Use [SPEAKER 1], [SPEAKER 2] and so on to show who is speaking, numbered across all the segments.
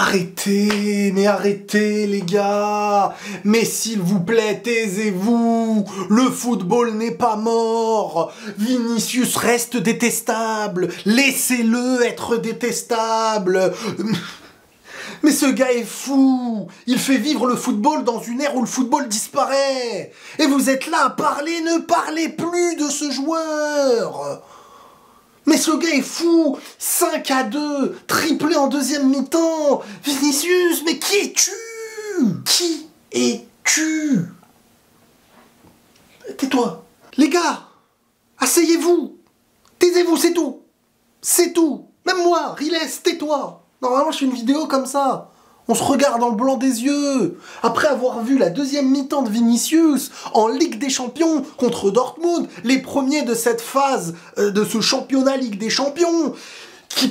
[SPEAKER 1] Arrêtez, mais arrêtez les gars. Mais s'il vous plaît, taisez-vous. Le football n'est pas mort. Vinicius reste détestable. Laissez-le être détestable. Mais ce gars est fou. Il fait vivre le football dans une ère où le football disparaît. Et vous êtes là à parler, ne parlez plus de ce joueur. Mais ce gars est fou. 5-2, triplé en deuxième mi-temps. Vinicius, mais qui es-tu? Qui es-tu? Tais-toi. Les gars, asseyez-vous. Taisez-vous, c'est tout. C'est tout. Même moi, Riles, tais-toi. Normalement, je fais une vidéo comme ça. On se regarde dans le blanc des yeux. Après avoir vu la deuxième mi-temps de Vinicius en Ligue des Champions contre Dortmund, les premiers de cette phase de ce championnat Ligue des Champions,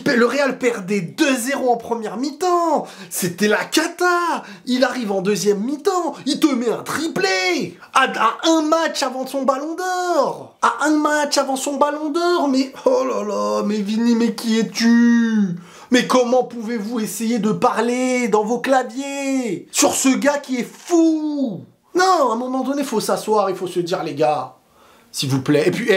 [SPEAKER 1] le Real perdait 2-0 en première mi-temps. C'était la cata. Il arrive en deuxième mi-temps, il te met un triplé à un match avant son Ballon d'Or. À un match avant son Ballon d'Or. Mais oh là là, mais Vini, mais qui es-tu? Mais comment pouvez-vous essayer de parler dans vos claviers sur ce gars qui est fou? Non, à un moment donné, il faut s'asseoir, il faut se dire, les gars, s'il vous plaît. Et puis,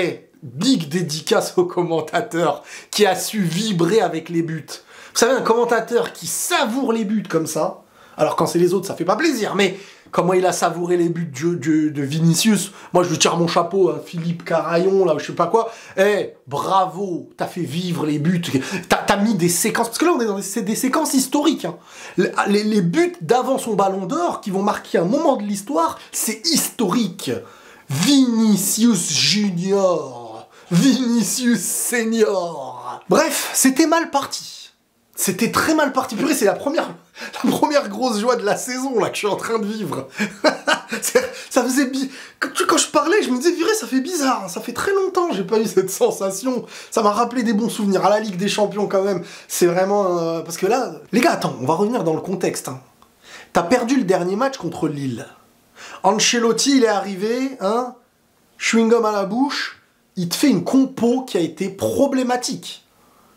[SPEAKER 1] big dédicace au commentateur qui a su vibrer avec les buts. Vous savez, un commentateur qui savoure les buts comme ça, alors quand c'est les autres, ça fait pas plaisir, mais comment il a savouré les buts de Vinicius, moi je lui tire mon chapeau, hein, Philippe Carayon, là, je sais pas quoi. Bravo, t'as fait vivre les buts, t'as mis des séquences, parce que là on est dans des séquences historiques. Hein. Les buts d'avant son Ballon d'Or, qui vont marquer un moment de l'histoire, c'est historique. Vinicius Junior, Vinicius Senior. Bref, c'était mal parti. C'était très mal parti. Purée, c'est la première grosse joie de la saison là que je suis en train de vivre. Ça faisait quand je parlais, je me disais, viré, ça fait bizarre. Ça fait très longtemps que j'ai pas eu cette sensation. Ça m'a rappelé des bons souvenirs à la Ligue des Champions quand même. C'est vraiment parce que là, les gars, attends, on va revenir dans le contexte. Hein. T'as perdu le dernier match contre Lille. Ancelotti, il est arrivé, hein, chewing-gum à la bouche. Il te fait une compo qui a été problématique.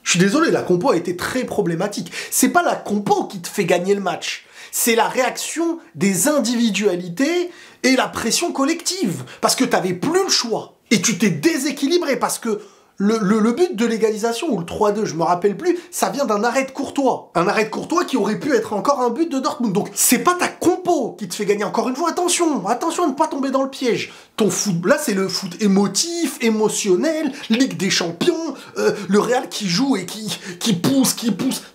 [SPEAKER 1] Je suis désolé, la compo a été très problématique. C'est pas la compo qui te fait gagner le match. C'est la réaction des individualités et la pression collective. Parce que t'avais plus le choix. Et tu t'es déséquilibré parce que le but de l'égalisation, ou le 3-2, je me rappelle plus, ça vient d'un arrêt de Courtois. Un arrêt de Courtois qui aurait pu être encore un but de Dortmund. Donc, c'est pas ta compo qui te fait gagner. Encore une fois, attention à ne pas tomber dans le piège. Ton foot, là, c'est le foot émotif, émotionnel, Ligue des Champions, le Real qui joue et qui pousse.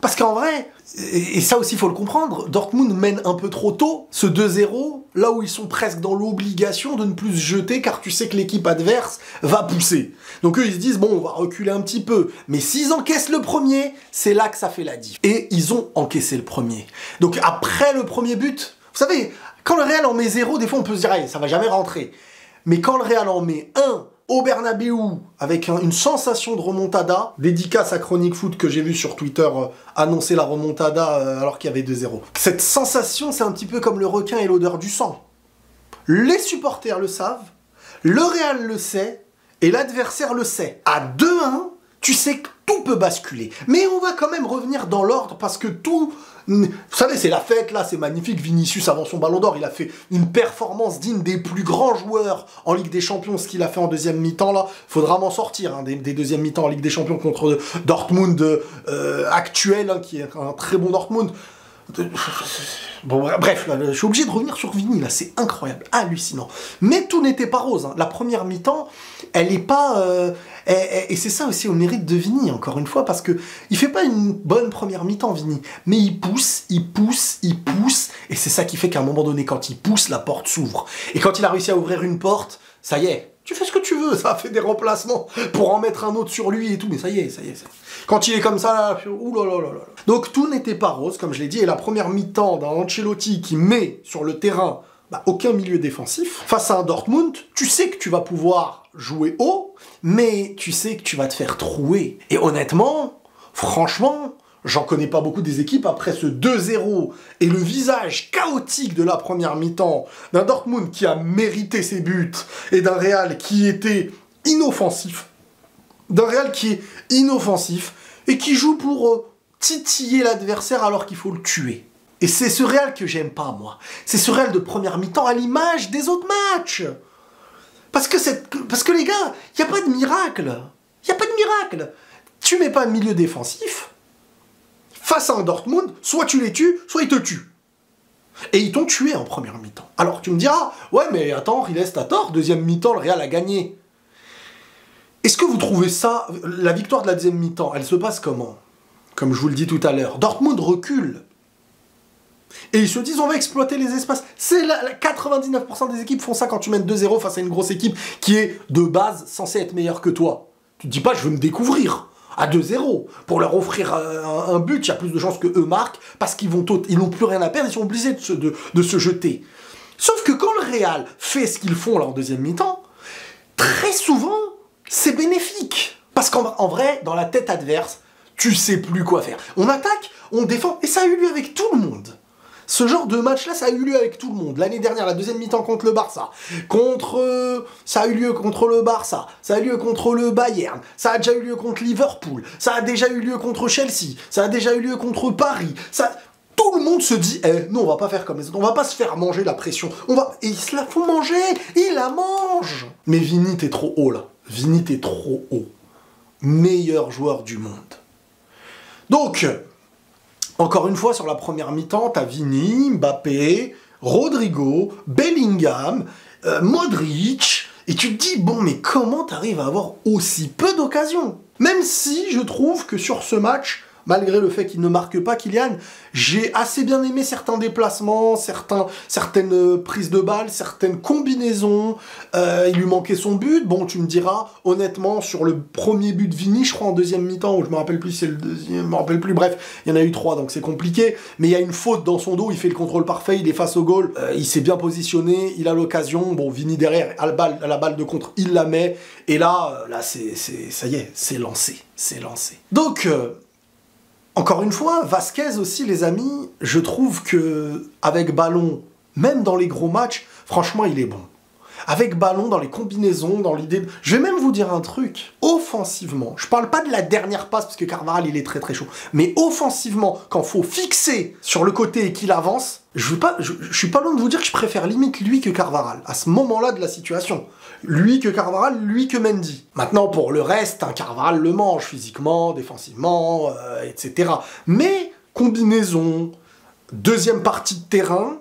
[SPEAKER 1] Parce qu'en vrai, et ça aussi, il faut le comprendre, Dortmund mène un peu trop tôt ce 2-0, là où ils sont presque dans l'obligation de ne plus se jeter, car tu sais que l'équipe adverse va pousser. Donc eux, ils se disent, bon, on va reculer un petit peu. Mais s'ils encaissent le premier, c'est là que ça fait la diff. Et ils ont encaissé le premier. Donc après le premier but, vous savez, quand le Real en met 0, des fois on peut se dire, ça va jamais rentrer. Mais quand le Real en met 1 au Bernabéu, avec une sensation de remontada, dédicace à Chronique Foot que j'ai vu sur Twitter annoncer la remontada alors qu'il y avait 2-0. Cette sensation, c'est un petit peu comme le requin et l'odeur du sang. Les supporters le savent, le Real le sait, et l'adversaire le sait. À 2-1, tu sais que tout peut basculer. Mais on va quand même revenir dans l'ordre parce que tout... Vous savez, c'est la fête, là, c'est magnifique. Vinicius, avant son Ballon d'Or, il a fait une performance digne des plus grands joueurs en Ligue des Champions. Ce qu'il a fait en deuxième mi-temps, là, faudra m'en sortir, hein, des deuxièmes mi-temps en Ligue des Champions contre Dortmund actuel, hein, qui est un très bon Dortmund. Bon, bref, là, je suis obligé de revenir sur Vini, là, c'est incroyable, hallucinant. Mais tout n'était pas rose, hein. La première mi-temps, elle est pas... et c'est ça aussi au mérite de Vini, encore une fois, parce que il fait pas une bonne première mi-temps, Vini, mais il pousse, et c'est ça qui fait qu'à un moment donné, quand il pousse, la porte s'ouvre. Et quand il a réussi à ouvrir une porte, ça y est, tu fais ce que tu veux, ça a fait des remplacements pour en mettre un autre sur lui et tout, mais ça y est. Quand il est comme ça, là, oulalalala. Donc tout n'était pas rose, comme je l'ai dit, et la première mi-temps d'un Ancelotti qui met sur le terrain aucun milieu défensif, face à un Dortmund, tu sais que tu vas pouvoir jouer haut, mais tu sais que tu vas te faire trouer. Et honnêtement, franchement, j'en connais pas beaucoup des équipes après ce 2-0 et le visage chaotique de la première mi-temps d'un Dortmund qui a mérité ses buts et d'un Real qui était inoffensif. D'un Real qui est inoffensif et qui joue pour titiller l'adversaire alors qu'il faut le tuer. Et c'est ce Real que j'aime pas, moi. C'est ce Real de première mi-temps à l'image des autres matchs. Parce que les gars, il n'y a pas de miracle. Il n'y a pas de miracle. Tu mets pas de milieu défensif. Face à un Dortmund, soit tu les tues, soit ils te tuent. Et ils t'ont tué en première mi-temps. Alors tu me diras, ouais mais attends, Riles, t'as tort, deuxième mi-temps, le Real a gagné. Est-ce que vous trouvez ça, la victoire de la deuxième mi-temps, elle se passe comment? Comme je vous le dis tout à l'heure, Dortmund recule. Et ils se disent, on va exploiter les espaces. 99% des équipes font ça quand tu mènes 2-0 face à une grosse équipe qui est, de base, censée être meilleure que toi. Tu te dis pas, je veux me découvrir à 2-0. Pour leur offrir un but, il y a plus de chances que eux marquent, parce qu'ils n'ont plus rien à perdre, ils sont obligés de se jeter. Sauf que quand le Real fait ce qu'ils font là en deuxième mi-temps, très souvent, c'est bénéfique. Parce qu'en vrai, dans la tête adverse, tu sais plus quoi faire. On attaque, on défend, et ça a eu lieu avec tout le monde. Ce genre de match-là, ça a eu lieu avec tout le monde. L'année dernière, la deuxième mi-temps contre le Barça. Ça a eu lieu contre le Barça. Ça a eu lieu contre le Bayern. Ça a déjà eu lieu contre Liverpool. Ça a déjà eu lieu contre Chelsea. Ça a déjà eu lieu contre Paris. Tout le monde se dit, non, on va pas faire comme les autres. On va pas se faire manger la pression. Et ils se la font manger. Ils la mangent. Mais Vini, t'es trop haut, là. Vini, t'es trop haut. Meilleur joueur du monde. Donc... Encore une fois, sur la première mi-temps, t'as Vini, Mbappé, Rodrigo, Bellingham, Modric, et tu te dis, bon, mais comment t'arrives à avoir aussi peu d'occasions? Même si je trouve que sur ce match, malgré le fait qu'il ne marque pas Kylian, j'ai assez bien aimé certains déplacements, certaines prises de balles, certaines combinaisons. Il lui manquait son but. Bon, tu me diras, honnêtement, sur le premier but de Vini, je crois en deuxième mi-temps, ou je me rappelle plus si c'est le deuxième, je me rappelle plus, bref, il y en a eu 3, donc c'est compliqué. Mais il y a une faute dans son dos, il fait le contrôle parfait, il est face au goal, il s'est bien positionné, il a l'occasion. Bon, Vini derrière, à la balle de contre, il la met. Et là ça y est, c'est lancé. C'est lancé. Donc... Encore une fois, Vasquez aussi, les amis, je trouve que avec ballon, même dans les gros matchs, franchement, il est bon. Avec ballon, dans les combinaisons, dans l'idée... Je vais même vous dire un truc. Offensivement, je parle pas de la dernière passe, parce que Carvajal, il est très très chaud. Mais offensivement, quand faut fixer sur le côté et qu'il avance, je suis pas loin de vous dire que je préfère limite lui que Carvajal, à ce moment-là de la situation. Lui que Carvajal, lui que Mendy. Maintenant, pour le reste, un Carvajal le mange physiquement, défensivement, etc. Mais, combinaison, deuxième partie de terrain,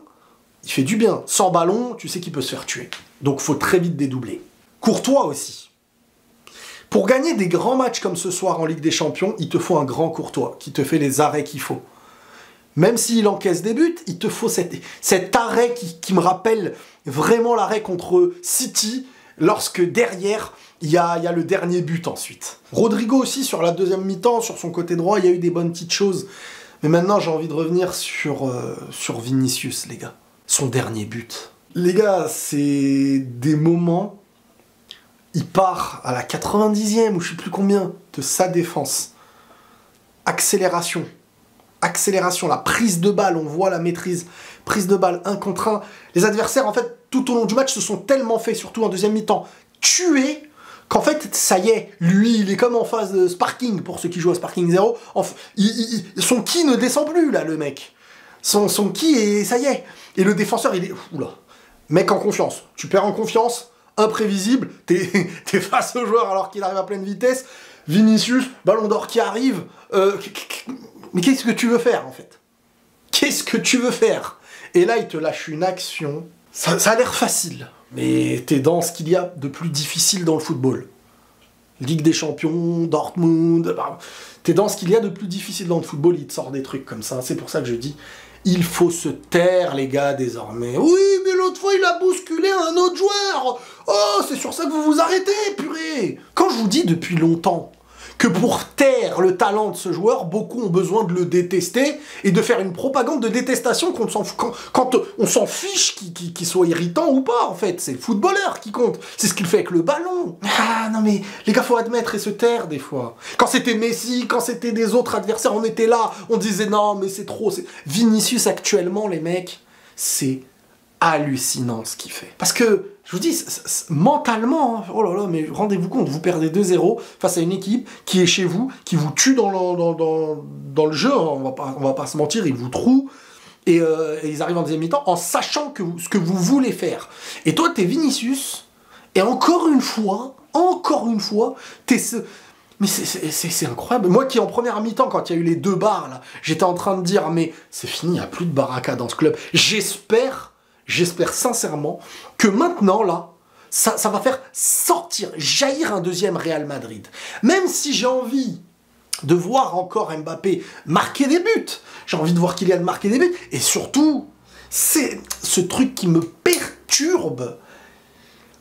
[SPEAKER 1] il fait du bien. Sans ballon, tu sais qu'il peut se faire tuer. Donc, faut très vite dédoubler. Courtois aussi. Pour gagner des grands matchs comme ce soir en Ligue des Champions, il te faut un grand Courtois qui te fait les arrêts qu'il faut. Même s'il encaisse des buts, il te faut cet arrêt qui me rappelle vraiment l'arrêt contre City, lorsque derrière, il y a le dernier but ensuite. Rodrigo aussi, sur la deuxième mi-temps, sur son côté droit, il y a eu des bonnes petites choses. Mais maintenant, j'ai envie de revenir sur Vinicius, les gars. Son dernier but. Les gars, c'est des moments... Il part à la 90e, ou je sais plus combien, de sa défense. Accélération. Accélération, la prise de balle, on voit la maîtrise. Prise de balle, 1 contre 1. Les adversaires, en fait, tout au long du match, se sont tellement fait, surtout en deuxième mi-temps, tués, qu'en fait, ça y est, lui, il est comme en phase de Sparking, pour ceux qui jouent à Sparking 0. Son ki ne descend plus, là, le mec. Son ki, et ça y est. Et le défenseur, il est... Oula. Mec en confiance. Tu perds en confiance, imprévisible, t'es face au joueur alors qu'il arrive à pleine vitesse. Vinicius, ballon d'or qui arrive. Mais qu'est-ce que tu veux faire, en fait? Qu'est-ce que tu veux faire? Et là, il te lâche une action. Ça a l'air facile, mais t'es dans ce qu'il y a de plus difficile dans le football. Ligue des Champions, Dortmund... T'es dans ce qu'il y a de plus difficile dans le football, il te sort des trucs comme ça. C'est pour ça que je dis, il faut se taire, les gars, désormais. Oui, mais l'autre fois, il a bousculé un autre joueur. Oh, c'est sur ça que vous vous arrêtez, purée. Quand je vous dis depuis longtemps que pour taire le talent de ce joueur, beaucoup ont besoin de le détester et de faire une propagande de détestation quand on s'en fiche qu'il soit irritant ou pas, en fait. C'est le footballeur qui compte. C'est ce qu'il fait avec le ballon. Ah, non mais, les gars, faut admettre et se taire, des fois. Quand c'était Messi, quand c'était des autres adversaires, on était là, on disait non, mais c'est trop. Vinicius, actuellement, les mecs, c'est hallucinant ce qu'il fait. Parce que Je vous dis, mentalement, hein, oh là là, mais rendez-vous compte, vous perdez 2-0 face à une équipe qui est chez vous, qui vous tue dans le jeu, hein, on va pas se mentir, ils vous trouent, et ils arrivent en deuxième mi-temps en sachant ce que vous voulez faire. Et toi, t'es Vinicius, et encore une fois, t'es ce... Mais c'est incroyable. Moi qui en première mi-temps, quand il y a eu les 2 barres, là, j'étais en train de dire, mais c'est fini, il n'y a plus de baraka dans ce club. J'espère sincèrement que maintenant, là, ça va faire jaillir un deuxième Real Madrid. Même si j'ai envie de voir encore Mbappé marquer des buts, j'ai envie de voir Kylian marquer des buts, et surtout, c'est ce truc qui me perturbe,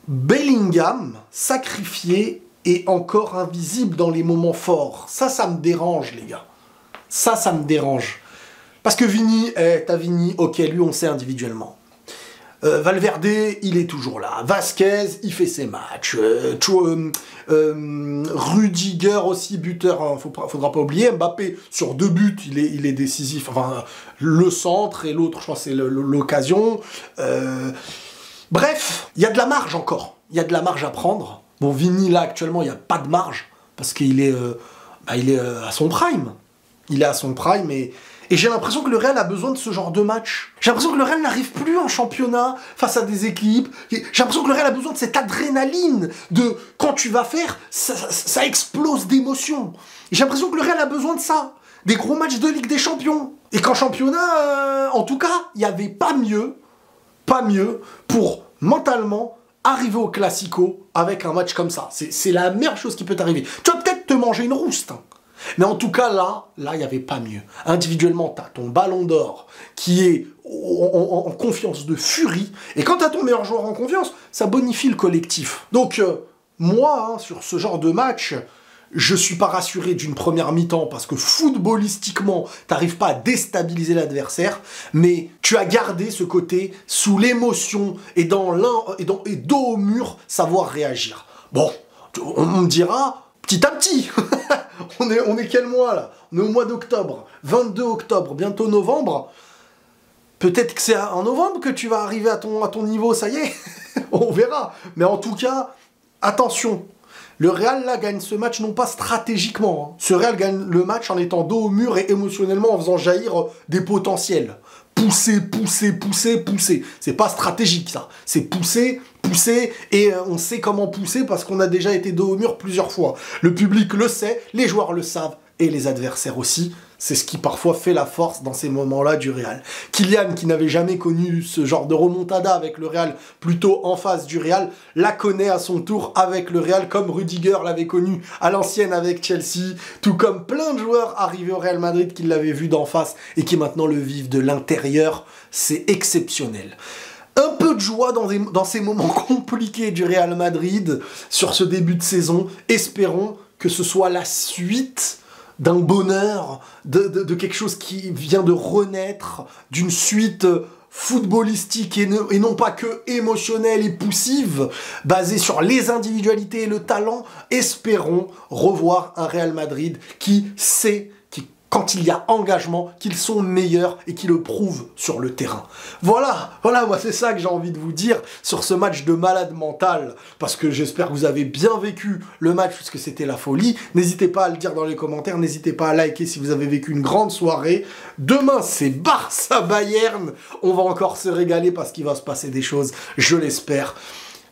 [SPEAKER 1] Bellingham sacrifié et encore invisible dans les moments forts. Ça me dérange, les gars. Ça me dérange. Parce que Vini, t'as Vini, ok, lui on sait individuellement. Valverde, il est toujours là. Vasquez, il fait ses matchs. Rudiger aussi, buteur, hein, faudra pas oublier. Mbappé, sur 2 buts, il est décisif. Enfin, le centre et l'autre, je pense, c'est l'occasion. Bref, il y a de la marge encore. Il y a de la marge à prendre. Bon, Vini, là, actuellement, il n'y a pas de marge. Parce qu'il est, à son prime. Il est à son prime et j'ai l'impression que le Real a besoin de ce genre de match. J'ai l'impression que le Real n'arrive plus en championnat face à des équipes. J'ai l'impression que le Real a besoin de cette adrénaline de quand tu vas faire, ça explose d'émotion. J'ai l'impression que le Real a besoin de ça. Des gros matchs de Ligue des Champions. Et qu'en championnat, en tout cas, il n'y avait pas mieux pour mentalement arriver au Classico avec un match comme ça. C'est la meilleure chose qui peut t'arriver. Tu vas peut-être te manger une rouste, hein. Mais en tout cas, là, il n'y avait pas mieux. Individuellement, tu as ton ballon d'or qui est en confiance de furie. Et quand tu as ton meilleur joueur en confiance, ça bonifie le collectif. Donc, moi, hein, sur ce genre de match, je suis pas rassuré d'une première mi-temps parce que footballistiquement, t'arrives pas à déstabiliser l'adversaire, mais tu as gardé ce côté sous l'émotion et dos au mur, savoir réagir. Bon, on me dira... Petit à petit, on est quel mois là? On est au mois d'octobre, 22 octobre, bientôt novembre. Peut-être que c'est en novembre que tu vas arriver à ton niveau, ça y est, on verra. Mais en tout cas, attention, le Real là gagne ce match non pas stratégiquement. Hein. Ce Real gagne le match en étant dos au mur et émotionnellement en faisant jaillir des potentiels. Pousser. C'est pas stratégique ça. C'est pousser, et on sait comment pousser parce qu'on a déjà été dos au mur plusieurs fois. Le public le sait, les joueurs le savent et les adversaires aussi. C'est ce qui parfois fait la force dans ces moments-là du Real. Kylian, qui n'avait jamais connu ce genre de remontada avec le Real, plutôt en face du Real, la connaît à son tour avec le Real, comme Rudiger l'avait connu à l'ancienne avec Chelsea, tout comme plein de joueurs arrivés au Real Madrid qui l'avaient vu d'en face et qui maintenant le vivent de l'intérieur. C'est exceptionnel. Un peu de joie dans ces moments compliqués du Real Madrid sur ce début de saison. Espérons que ce soit la suite d'un bonheur, de quelque chose qui vient de renaître, d'une suite footballistique et non pas que émotionnelle et poussive, basée sur les individualités et le talent. Espérons revoir un Real Madrid qui sait quand il y a engagement, qu'ils sont meilleurs et qui le prouvent sur le terrain. Voilà, moi c'est ça que j'ai envie de vous dire sur ce match de malade mental, parce que j'espère que vous avez bien vécu le match, puisque c'était la folie. N'hésitez pas à le dire dans les commentaires, n'hésitez pas à liker si vous avez vécu une grande soirée. Demain, c'est Barça-Bayern, on va encore se régaler parce qu'il va se passer des choses, je l'espère.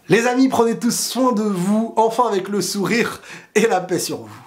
[SPEAKER 1] Les amis, prenez tous soin de vous, enfin avec le sourire et la paix sur vous.